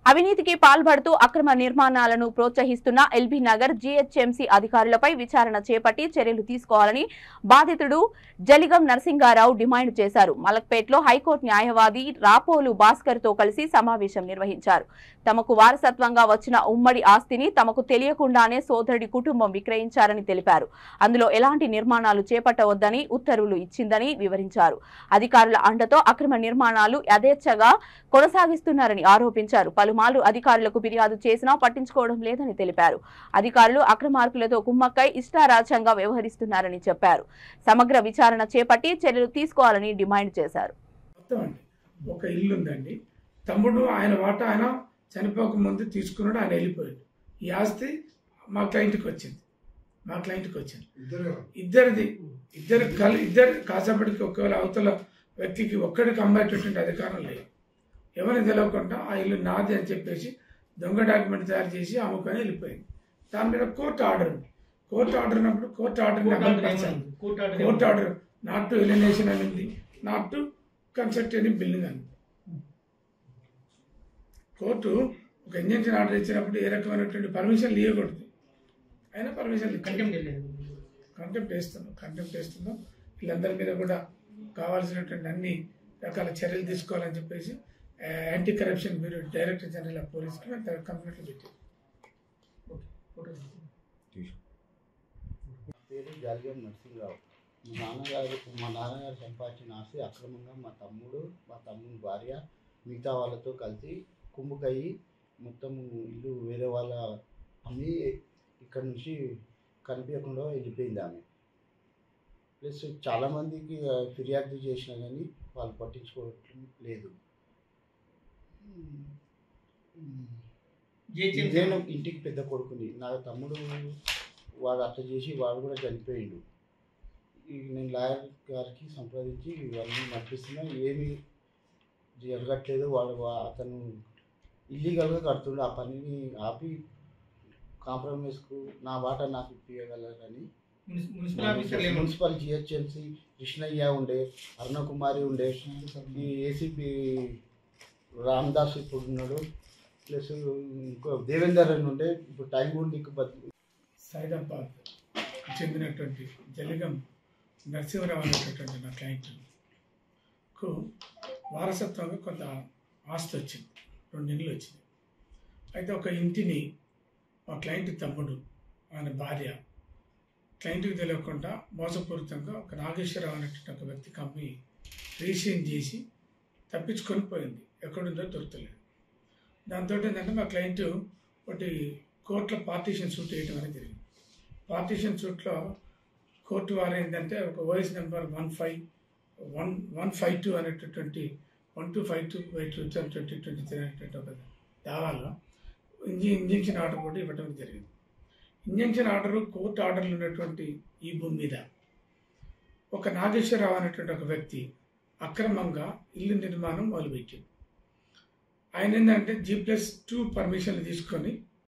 అవినీతికి పాల్పడుతూ అక్రమ నిర్మాణాలను ప్రోత్సహిస్తున్న ఎల్బీ నగర్ జీహెచ్ఎంసీ అధికారులపై విచారణ చేపట్టి చర్యలు తీసుకోవాలని బాధితుడు జలిగం నరసింగారావు డిమాండ్ చేశారు. మలక్పేటలో హైకోర్టు న్యాయవాది రాపోలు భాస్కర్ తో కలిసి సమావేశం నిర్వహించారు. తమకు వారసత్వంగా వచ్చిన ఉమ్మడి ఆస్తిని తమకు తెలియకుండానే సోదరుడి కుటుంబం విక్రయించారని తెలిపారు. అందులో ఎలాంటి నిర్మాణాలు చేపట్టవద్దని ఉత్తర్వులు ఇచ్చిందని వివరించారు. అధికారుల అండతో అక్రమ నిర్మాణాలు యథేచ్ఛగా కొనసాగిస్తున్నారని ఆరోపించారు. పలుమార్లు అధికారులకు ఫిర్యాదు చేసినా పట్టించుకోవడం లేదని తెలిపారు. అధికారులు అక్రమార్కులతో కుమ్మక్కై ఇష్టారాజ్యంగా వ్యవహరిస్తున్నారని చెప్పారు. సమగ్ర విచారణ చేపట్టి చర్యలు తీసుకోవాలని డిమాండ్ చేశారు. ఒక ఇల్లు ఉందండి, తమ్ముడు ఆయన వాటా ఆయన చనిపోక ముందు తీసుకున్నాడు, ఆయన వెళ్ళిపోయాడు. ఈ ఆస్తి మా క్లయింట్కి వచ్చింది. ఇద్దరు కాసేపటికి ఒకవేళ అవతల వ్యక్తికి ఒక్కడికి అమ్మాయేటటువంటి అధికారం లేదు. ఎవరిని తెలియకుండా ఆ ఇల్లు నాది అని చెప్పేసి దొంగ డాక్యుమెంట్ తయారు చేసి అమ్ముకొని వెళ్ళిపోయింది. దాని మీద కోర్టు ఆర్డర్ ఉంది. కోర్టు ఆర్డర్ ఉన్నప్పుడు court order not to alienation అని ఉంది, not to construct any building అని. కోర్టు ఒక ఇంజంక్షన్ ఆర్డర్ ఇచ్చినప్పుడు ఏ రకమైనటువంటి పర్మిషన్లు ఇవ్వకూడదు. అయినా పర్మిషన్ కంటెంప్ట్ వేస్తున్నాం. వీళ్ళందరి మీద కూడా కావాల్సినటువంటి అన్ని రకాల చర్యలు తీసుకోవాలని చెప్పేసి anti corruption bureau director general of పోలీస్కి మేము కంప్లైంట్లు పెట్టాం. పేరు జలిగం నరసింగారావు. మా నాన్నగారు సంపాదించిన ఆస్తి అక్రమంగా మా తమ్ముని భార్య మిగతా వాళ్ళతో కలిసి కుంభకయ్యి మొత్తం ఇల్లు వేరే వాళ్ళ అమ్మి ఇక్కడ నుంచి కనిపించకుండా వెళ్ళిపోయింది ఆమె. ప్లస్ చాలామందికి ఫిర్యాదు చేసినా కానీ వాళ్ళు పట్టించుకోవటం లేదు. నేను ఇంటికి పెద్ద కొడుకుని, నా తమ్ముడు వాడు అట్లా చేసి వాడు కూడా చనిపోయిండు. నేను లాయర్ గారికి సంప్రదించి వాళ్ళని నడిపిస్తున్నా, ఏమీ జరగట్లేదు. అతను ఇల్లీగల్గా కడుతుండే, ఆ పనిని ఆపి కాంప్రమైజ్కు నా వాటా నాకు ఇప్పించగలరని మున్సిపల్ జిహెచ్ఎంసీ కృష్ణయ్య ఉండే, అరుణకుమారి ఉండే, ఈ ఏసీపీ రామదాస్ ఇప్పుడు ఉన్నాడు, ప్లస్ ఇంకో దేవేందర్ అని ఉండే, ఇప్పుడు టైం ఉండి సైదాబాద్ చెందినటువంటి జలిగం నరసింహరావు అనేటటువంటి నా క్లయింట్కు వారసత్వంగా కొంత ఆస్తి వచ్చింది, 2 ఇళ్ళు వచ్చింది. అయితే ఒక ఇంటిని మా క్లయింట్ తమ్ముడు ఆయన భార్య క్లయింట్కి తెలియకుండా మోసపూరితంగా ఒక నాగేశ్వరరావు అనేటువంటి ఒక వ్యక్తి కంపెనీ రిజిస్ట్రేషన్ చేసి తప్పించుకొని పోయింది. ఎక్కడుందో దొరకలేదు. దాంతో ఏంటంటే మా క్లయింట్ ఒకటి కోర్టులో పార్టీషన్ సూట్ వేయడం అనేది జరిగింది. పార్టీషన్ సూట్లో కోర్టు వారు ఏంటంటే ఒక ఓఎస్ నెంబర్ 152 అనేటటువంటి 1252/2023 అనేటువంటి ఒక దావాలో ఇంజంక్షన్ ఆర్డర్ కూడా ఇవ్వడం జరిగింది. ఇంజంక్షన్ ఆర్డరు కోర్టు ఆర్డర్లు ఉన్నటువంటి ఈ భూమి మీద ఒక నాగేశ్వరరావు అనేటువంటి ఒక వ్యక్తి అక్రమంగా ఇల్లు నిర్మాణం మొదలుపెట్టింది. ఆయన ఏంటంటే G+2 పర్మిషన్లు తీసుకొని